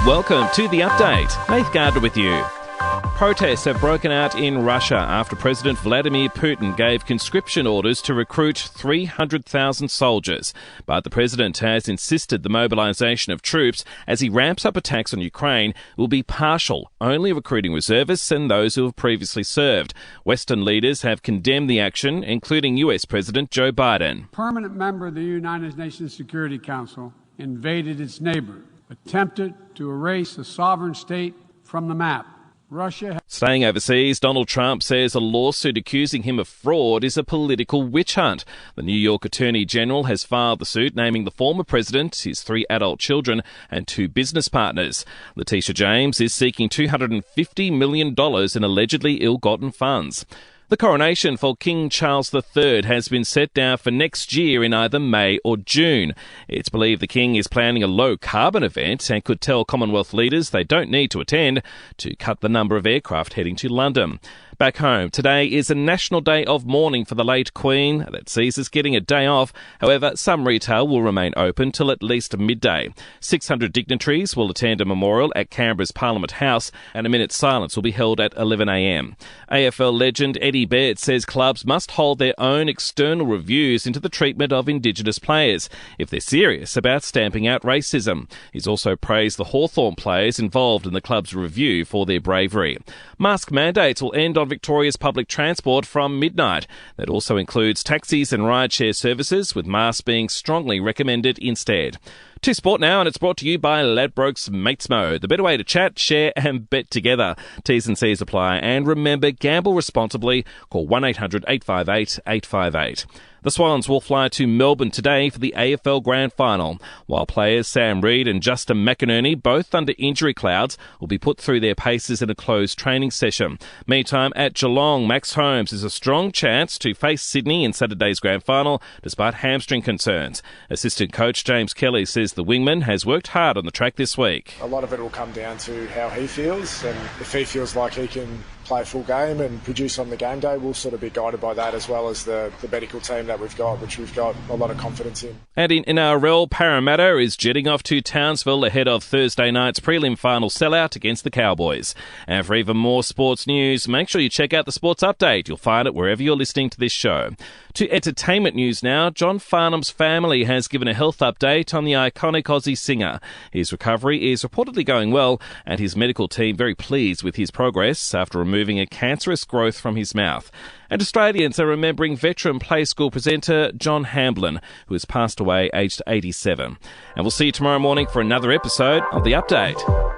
Welcome to The Update. Nath Gardner with you. Protests have broken out in Russia after President Vladimir Putin gave conscription orders to recruit 300,000 soldiers. But the president has insisted the mobilisation of troops as he ramps up attacks on Ukraine will be partial, only recruiting reservists and those who have previously served. Western leaders have condemned the action, including US President Joe Biden. A permanent member of the United Nations Security Council invaded its neighbour, attempted to erase a sovereign state from the map. Staying overseas, Donald Trump says a lawsuit accusing him of fraud is a political witch hunt. The New York Attorney General has filed the suit naming the former president, his 3 adult children and 2 business partners. Letitia James is seeking $250 million in allegedly ill-gotten funds. The coronation for King Charles III has been set down for next year in either May or June. It's believed the King is planning a low-carbon event and could tell Commonwealth leaders they don't need to attend to cut the number of aircraft heading to London. Back home, today is a national day of mourning for the late Queen. That sees us getting a day off. However, some retail will remain open till at least midday. 600 dignitaries will attend a memorial at Canberra's Parliament House, and a minute's silence will be held at 11 a.m. AFL legend Eddie Baird says clubs must hold their own external reviews into the treatment of Indigenous players if they're serious about stamping out racism. He's also praised the Hawthorn players involved in the club's review for their bravery. Mask mandates will end on Victoria's public transport from midnight. That also includes taxis and rideshare services, with masks being strongly recommended instead. To sport now, and it's brought to you by Ladbrokes Mates Mode, the better way to chat, share and bet together. T's and C's apply, and remember, gamble responsibly. Call 1-800-858-858. The Swans will fly to Melbourne today for the AFL Grand Final, while players Sam Reid and Justin McInerney, both under injury clouds, will be put through their paces in a closed training session. Meantime, at Geelong, Max Holmes has a strong chance to face Sydney in Saturday's Grand Final, despite hamstring concerns. Assistant coach James Kelly says the wingman has worked hard on the track this week. A lot of it will come down to how he feels, and if he feels like he can play a full game and produce on the game day, we'll sort of be guided by that, as well as the medical team that we've got, which we've got a lot of confidence in. And in NRL, Parramatta is jetting off to Townsville ahead of Thursday night's prelim final sellout against the Cowboys. And for even more sports news, make sure you check out the Sports Update. You'll find it wherever you're listening to this show. To entertainment news now, John Farnham's family has given a health update on the iconic Aussie singer. His recovery is reportedly going well, and his medical team very pleased with his progress after removing a cancerous growth from his mouth. And Australians are remembering veteran Play School presenter John Hamblin, who has passed away aged 87. And we'll see you tomorrow morning for another episode of The Update.